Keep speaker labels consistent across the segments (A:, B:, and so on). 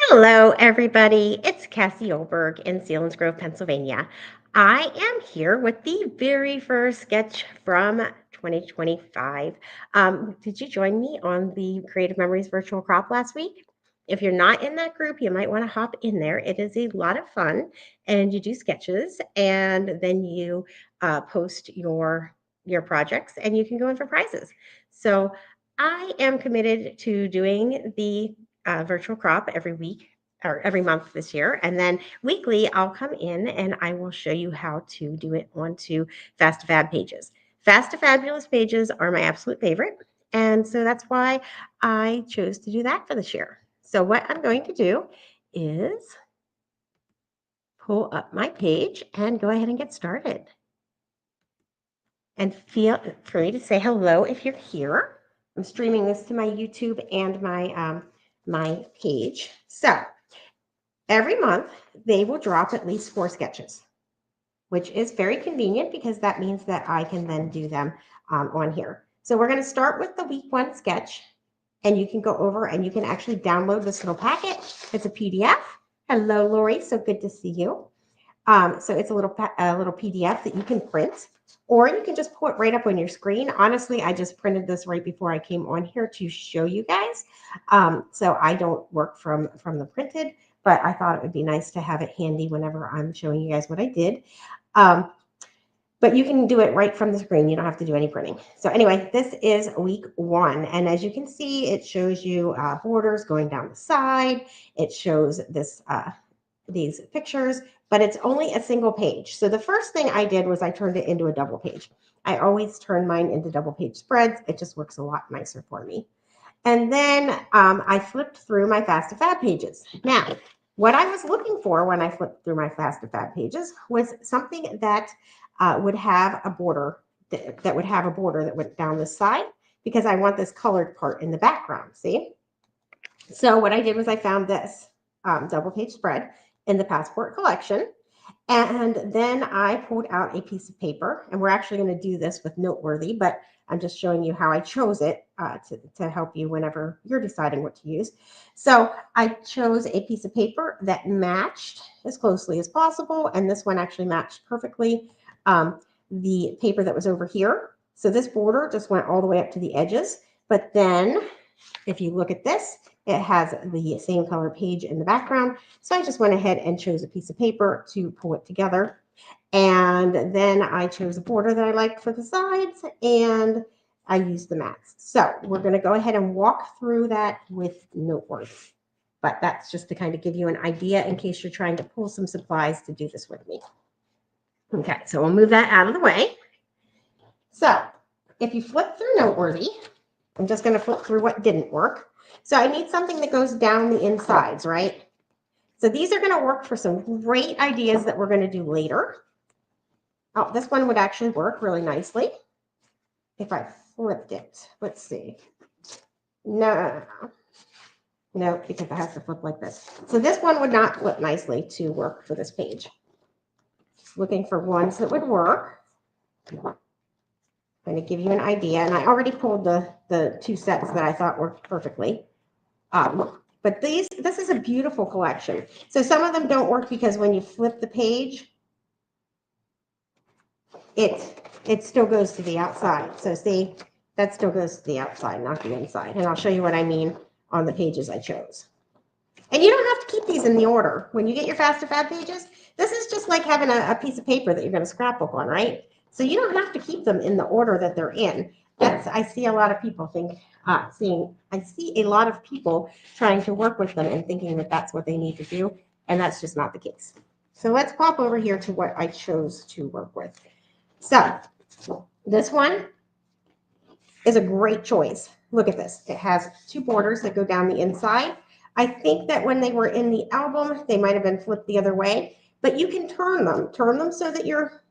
A: Hello, everybody. It's Cassie Oelberg in Selinsgrove, Pennsylvania. I am here with the very first sketch from 2025. Did you join me on the Creative Memories virtual crop last week? If you're not in that group, you might want to hop in there. It is a lot of fun, and you do sketches, and then you post your projects, and you can go in for prizes. So I am committed to doing the virtual crop every week or every month this year. And then weekly, I'll come in and I will show you how to do it onto Fast to Fab pages. Fast to Fabulous pages are my absolute favorite. And so that's why I chose to do that for this year. So, what I'm going to do is pull up my page and go ahead and get started. And feel free to say hello if you're here. I'm streaming this to my YouTube and my page. So every month they will drop at least 4 sketches, which is very convenient because that means that I can then do them on here. So we're going to start with the week 1 sketch, and you can go over and you can actually download this little packet. It's a PDF. Hello, Lori. So good to see you. So it's a little PDF that you can print, or you can just pull it right up on your screen. Honestly, I just printed this right before I came on here to show you guys. So I don't work from the printed, but I thought it would be nice to have it handy whenever I'm showing you guys what I did. But you can do it right from the screen. You don't have to do any printing. So anyway, this is week 1. And as you can see, it shows you borders going down the side. It shows these pictures, but it's only a single page. So the first thing I did was I turned it into a double page. I always turn mine into double page spreads. It just works a lot nicer for me. And then I flipped through my Fast to Fab pages. Now, what I was looking for when I flipped through my Fast to Fab pages was something that would have a border that would have a border that went down the side, because I want this colored part in the background. See? So what I did was I found this double page spread in the Passport collection. And then I pulled out a piece of paper, and we're actually going to do this with Noteworthy, but I'm just showing you how I chose it to help you whenever you're deciding what to use. So I chose a piece of paper that matched as closely as possible, and this one actually matched perfectly the paper that was over here. So this border just went all the way up to the edges, but then if you look at this, it has the same color page in the background. So I just went ahead and chose a piece of paper to pull it together. And then I chose a border that I liked for the sides, and I used the mats. So we're going to go ahead and walk through that with Noteworthy. But that's just to kind of give you an idea in case you're trying to pull some supplies to do this with me. Okay, so we'll move that out of the way. So if you flip through Noteworthy, I'm just going to flip through what didn't work. So I need something that goes down the insides, right? So these are going to work for some great ideas that we're going to do later. Oh, this one would actually work really nicely if I flipped it. Let's see. No, because it has to flip like this. So this one would not flip nicely to work for this page. Just looking for ones that would work. I'm going to give you an idea, and I already pulled the 2 sets that I thought worked perfectly. But this is a beautiful collection. So some of them don't work because when you flip the page, it still goes to the outside. So see, that still goes to the outside, not the inside. And I'll show you what I mean on the pages I chose. And you don't have to keep these in the order. When you get your Fast to Fab pages, this is just like having a piece of paper that you're going to scrapbook on, right? So you don't have to keep them in the order that they're in. I see a lot of people I see a lot of people trying to work with them and thinking that that's what they need to do, and that's just not the case. So let's pop over here to what I chose to work with. So this one is a great choice. Look at this. It has 2 borders that go down the inside. I think that when they were in the album, they might have been flipped the other way, but you can turn them so that your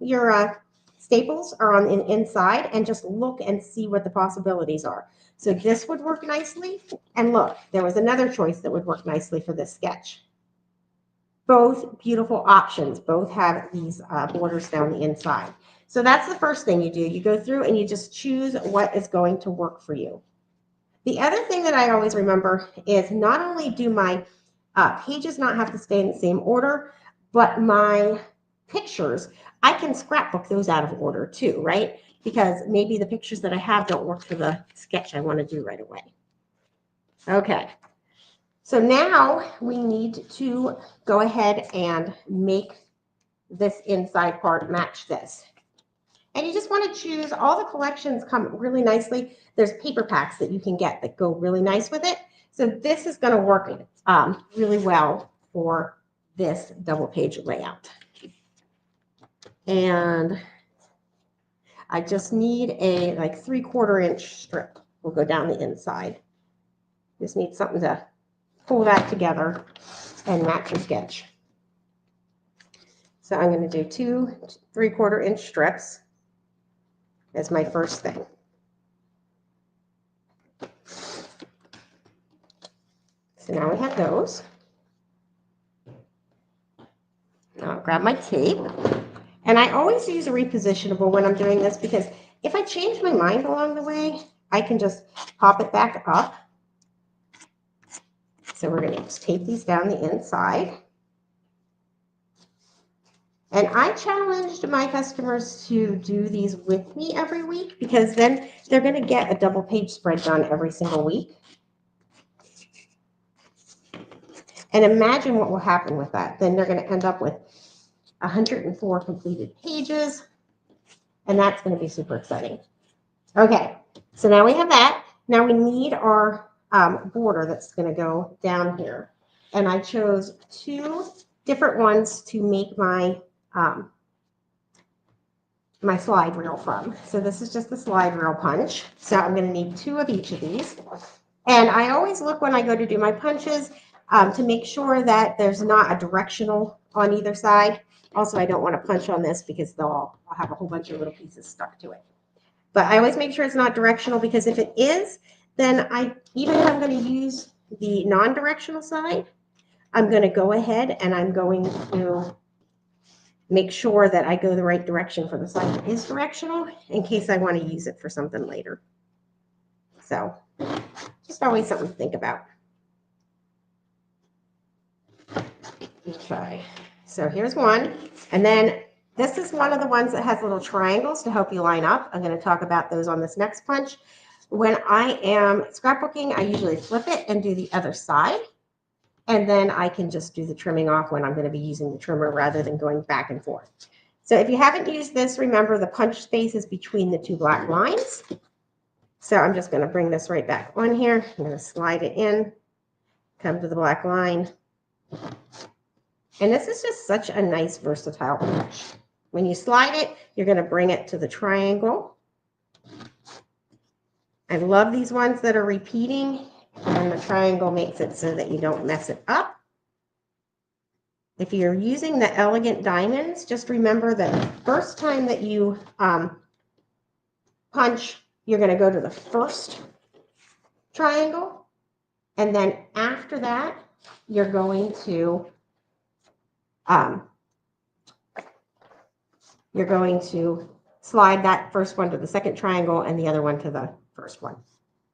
A: staples are on the inside, and just look and see what the possibilities are. So this would work nicely. And look, there was another choice that would work nicely for this sketch. Both beautiful options. Both have these borders down the inside. So that's the first thing you do. You go through and you just choose what is going to work for you. The other thing that I always remember is not only do my pages not have to stay in the same order, but my pictures, I can scrapbook those out of order too, right? Because maybe the pictures that I have don't work for the sketch I want to do right away. Okay, so now we need to go ahead and make this inside part match this. And you just want to choose, all the collections come really nicely. There's paper packs that you can get that go really nice with it. So this is going to work really well for this double page layout. And I just need a like 3/4 inch strip. Will go down the inside. Just need something to pull that together and match your sketch. So I'm going to do 2 3/4 inch strips as my first thing. So now we have those. I'll grab my tape. And I always use a repositionable when I'm doing this, because if I change my mind along the way, I can just pop it back up. So we're going to just tape these down the inside. And I challenged my customers to do these with me every week, because then they're going to get a double page spread done every single week. And imagine what will happen with that. Then they're going to end up with 104 completed pages, and that's going to be super exciting. Okay, so now we have that. Now we need our border that's going to go down here. And I chose 2 different ones to make my my slide reel from. So this is just the slide reel punch. So I'm going to need 2 of each of these. And I always look when I go to do my punches to make sure that there's not a directional on either side. Also, I don't want to punch on this because I'll have a whole bunch of little pieces stuck to it. But I always make sure it's not directional, because if it is, then even if I'm going to use the non-directional side, I'm going to go ahead and I'm going to make sure that I go the right direction for the side that is directional, in case I want to use it for something later. So just always something to think about. Okay, so here's one. And then this is one of the ones that has little triangles to help you line up. I'm going to talk about those on this next punch. When I am scrapbooking, I usually flip it and do the other side. And then I can just do the trimming off when I'm going to be using the trimmer rather than going back and forth. So if you haven't used this, remember the punch space is between the 2 black lines. So I'm just going to bring this right back on here. I'm going to slide it in, come to the black line. And this is just such a nice versatile punch. When you slide it, you're going to bring it to the triangle. I love these ones that are repeating, and the triangle makes it so that you don't mess it up. If you're using the elegant diamonds, just remember that the first time that you punch, you're going to go to the first triangle, and then after that, you're going to slide that first one to the second triangle and the other one to the first one.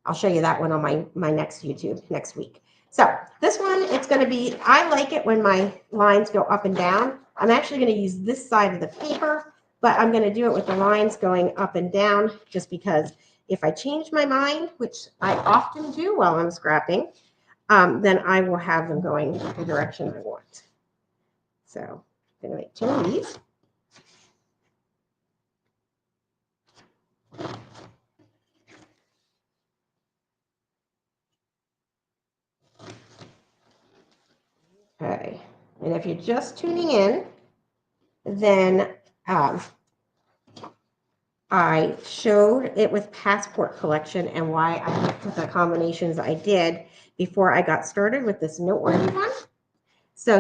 A: I'll show you that one on my next YouTube next week. So this one, it's going to be, I like it when my lines go up and down. I'm actually going to use this side of the paper, but I'm going to do it with the lines going up and down, just because if I change my mind, which I often do while I'm scrapping, then I will have them going the direction I want. So I'm going to make 2 of these. Okay, and if you're just tuning in, then I showed it with Passport Collection and why I picked the combinations I did before I got started with this Noteworthy one. So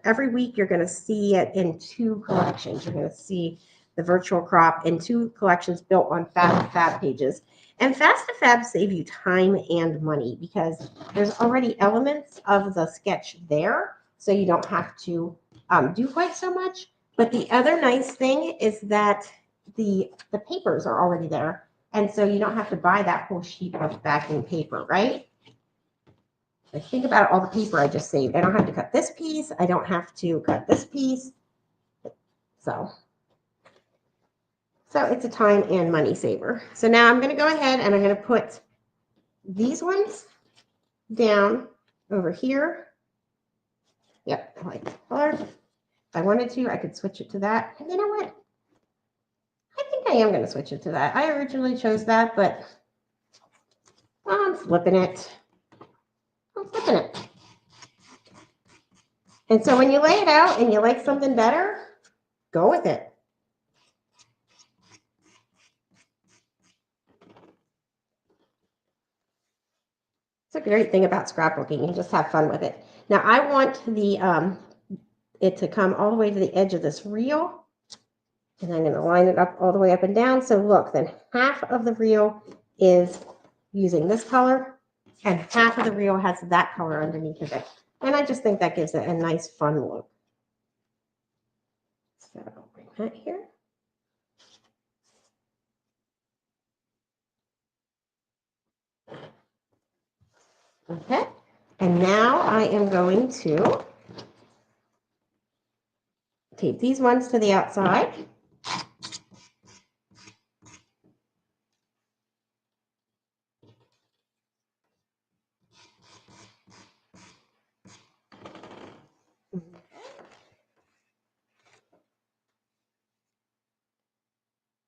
A: every week you're gonna see it in 2 collections. You're gonna see the virtual crop in 2 collections built on Fast to Fab pages. And Fast to Fab save you time and money, because there's already elements of the sketch there, so you don't have to do quite so much. But the other nice thing is that the papers are already there, and so you don't have to buy that whole sheet of backing paper, right? I think about all the paper I just saved. I don't have to cut this piece. I don't have to cut this piece. So it's a time and money saver. So now I'm going to go ahead and I'm going to put these ones down over here. Yep, I like the color. If I wanted to, I could switch it to that. And you know what? I think I am going to switch it to that. I originally chose that, but I'm flipping it. I'm flipping it. And so when you lay it out and you like something better, go with it. It's a great thing about scrapbooking. You just have fun with it. Now I want the it to come all the way to the edge of this reel. And I'm going to line it up all the way up and down. So look, then half of the reel is using this color and half of the reel has that color underneath of it. And I just think that gives it a nice fun look. So bring that here. Okay. And now I am going to tape these ones to the outside.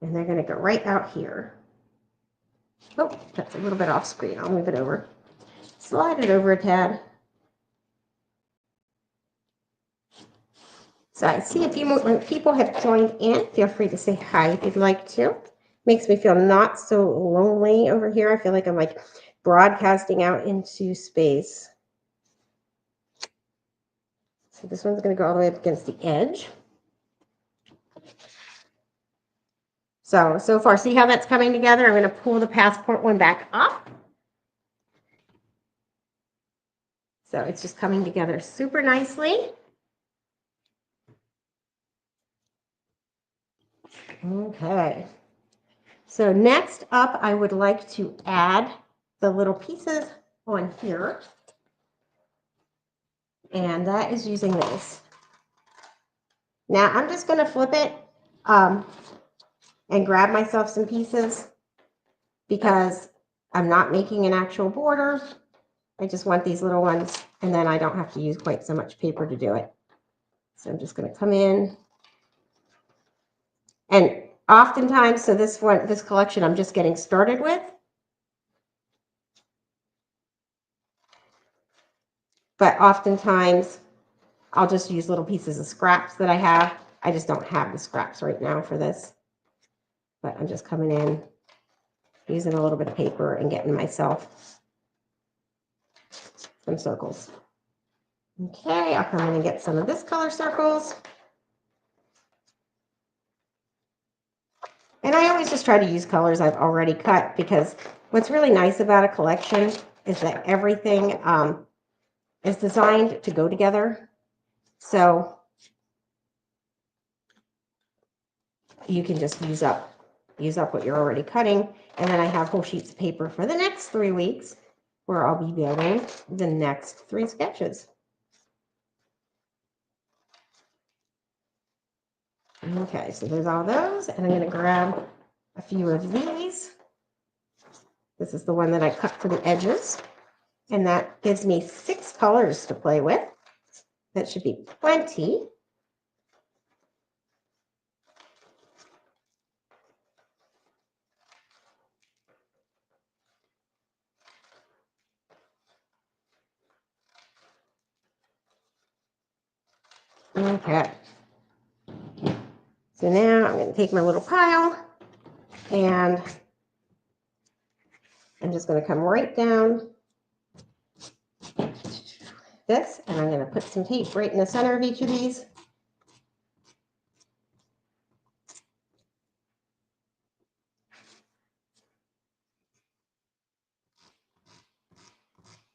A: And they're going to go right out here. Oh, that's a little bit off screen. I'll move it over. Slide it over a tad. So I see a few more people have joined in. Feel free to say hi if you'd like to. Makes me feel not so lonely over here. I feel like I'm like broadcasting out into space. So this one's going to go all the way up against the edge. So far, see how that's coming together? I'm going to pull the passport one back up. So it's just coming together super nicely. Okay. So next up, I would like to add the little pieces on here. And that is using this. Now I'm just going to flip it and grab myself some pieces because I'm not making an actual border. I just want these little ones and then I don't have to use quite so much paper to do it. So I'm just going to come in. And oftentimes, so this collection I'm just getting started with. But oftentimes I'll just use little pieces of scraps that I have. I just don't have the scraps right now for this. But I'm just coming in, using a little bit of paper and getting myself some circles. Okay, I'll come in and get some of this color circles. And I always just try to use colors I've already cut because what's really nice about a collection is that everything is designed to go together. So you can just use up what you're already cutting. And then I have whole sheets of paper for the next 3 weeks where I'll be building the next 3 sketches. Okay, so there's all those, and I'm going to grab a few of these. This is the one that I cut for the edges, and that gives me 6 colors to play with. That should be plenty. Okay. So now I'm going to take my little pile, and I'm just going to come right down this, and I'm going to put some tape right in the center of each of these.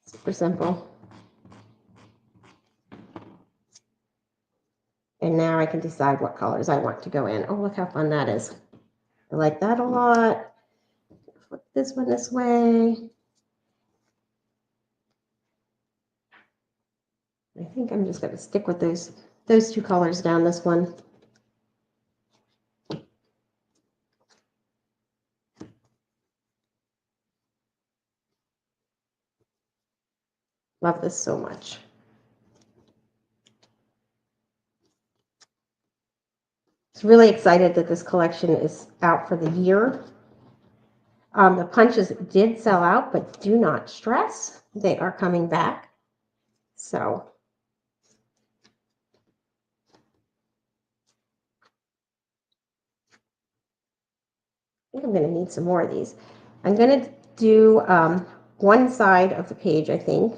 A: Super simple. And now I can decide what colors I want to go in. Oh, look how fun that is. I like that a lot. Flip this one this way. I think I'm just going to stick with those two colors down this one. Love this so much. I'm really excited that this collection is out for the year. The punches did sell out, but do not stress. They are coming back. So I think I'm going to need some more of these. I'm going to do one side of the page, I think.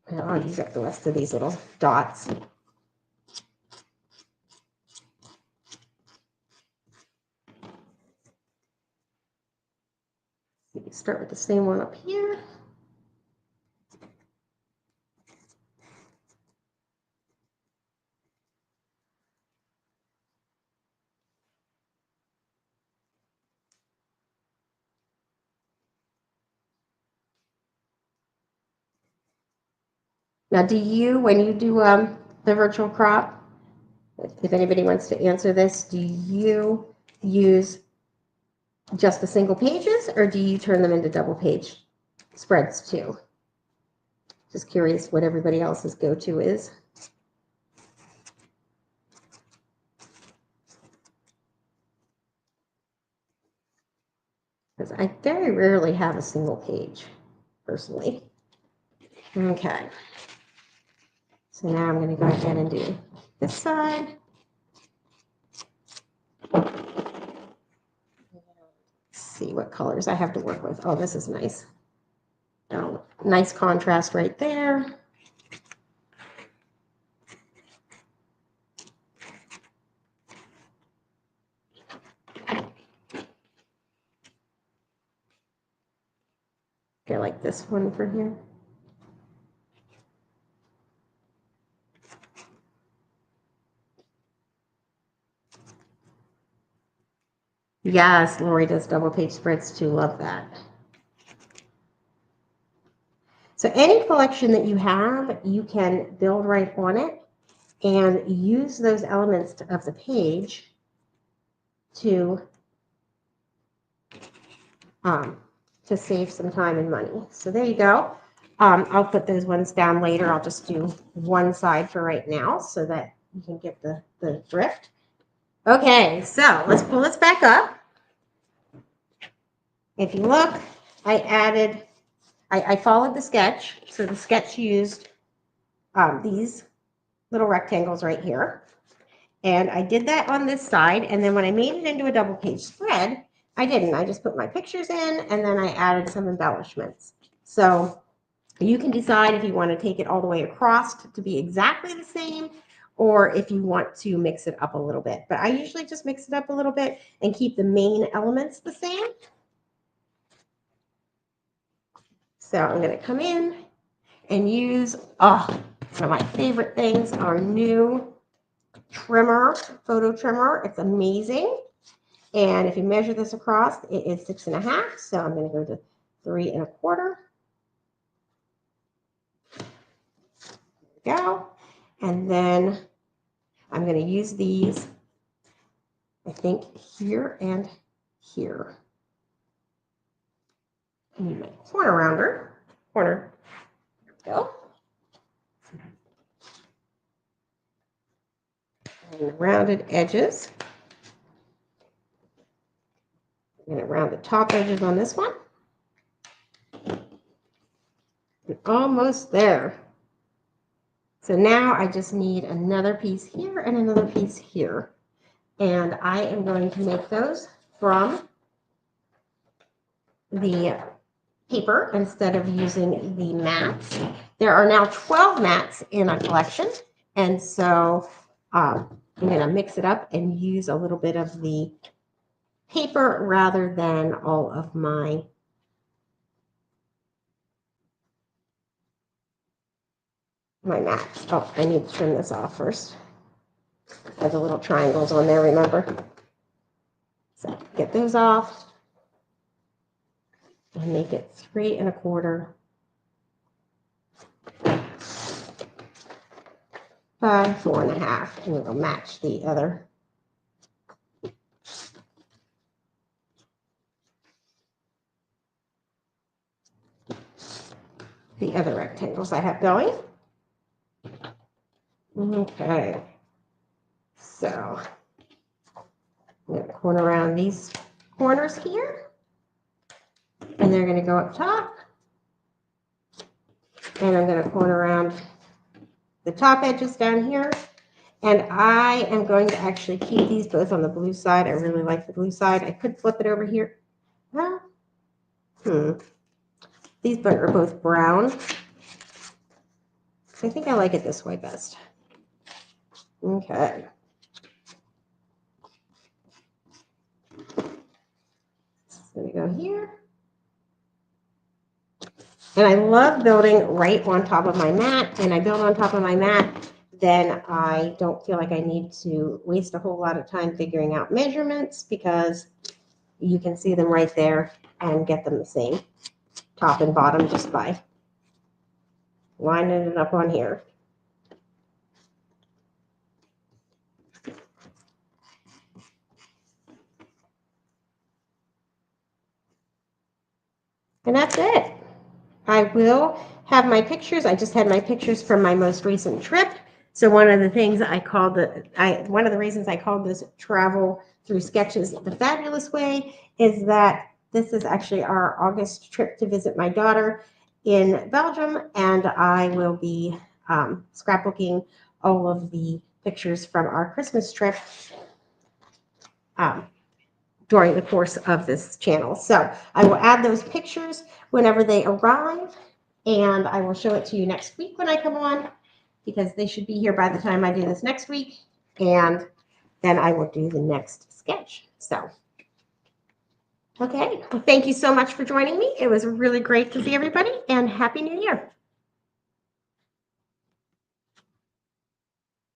A: And I'll use up the rest of these little dots. You can start with the same one up here. Now, do you, when you do the virtual crop, if anybody wants to answer this, do you use just the single pages, or do you turn them into double page spreads too? Just curious what everybody else's go-to is. Because I very rarely have a single page, personally. Okay. So now I'm going to go ahead and do this side. Let's see what colors I have to work with. Oh, this is nice. Oh, nice contrast right there. I like this one for here. Yes, Lori does double page spreads too. Love that. So any collection that you have, you can build right on it and use those elements of the page to save some time and money. So there you go. I'll put those ones down later. I'll just do one side for right now so that you can get the drift. Okay, so let's pull this back up. If you look, I followed the sketch. So the sketch used these little rectangles right here. And I did that on this side. And then when I made it into a double page spread, I didn't. I just put my pictures in and then I added some embellishments. So you can decide if you want to take it all the way across to be exactly the same, or if you want to mix it up a little bit. But I usually just mix it up a little bit and keep the main elements the same. So I'm going to come in and use, one of my favorite things, our new trimmer, photo trimmer. It's amazing. And if you measure this across, it is 6.5. So I'm going to go to 3.25. There we go. And then I'm going to use these, I think, here and here. I need my corner rounder. Corner. There we go. And the rounded edges. I'm going to round the top edges on this one. And almost there. So now I just need another piece here and another piece here. And I am going to make those from the paper instead of using the mats. There are now 12 mats in a collection. And so I'm going to mix it up and use a little bit of the paper rather than all of my mats. Oh, I need to trim this off first. I have the little triangles on there, remember? So get those off and make it 3.25. by 4.5, and it'll match the other. The other rectangles I have going. Okay, so I'm going to corner around these corners here, and they're going to go up top, and I'm going to corner around the top edges down here, and I am going to actually keep these both on the blue side. I really like the blue side. I could flip it over here. Well, these are both brown. I think I like it this way best. Okay. So we go here. And I love building right on top of my mat. And I build on top of my mat, then I don't feel like I need to waste a whole lot of time figuring out measurements, because you can see them right there and get them the same top and bottom just by lining it up on here. And that's it. I will have my pictures. I just had my pictures from my most recent trip. So one of the things I called one of the reasons I called this Travel Through Sketches the Fabulous Way is that this is actually our August trip to visit my daughter in Belgium, and I will be scrapbooking all of the pictures from our Christmas trip during the course of this channel. So I will add those pictures whenever they arrive, and I will show it to you next week when I come on, because they should be here by the time I do this next week, and then I will do the next sketch. So, okay, well, thank you so much for joining me. It was really great to see everybody, and Happy New Year.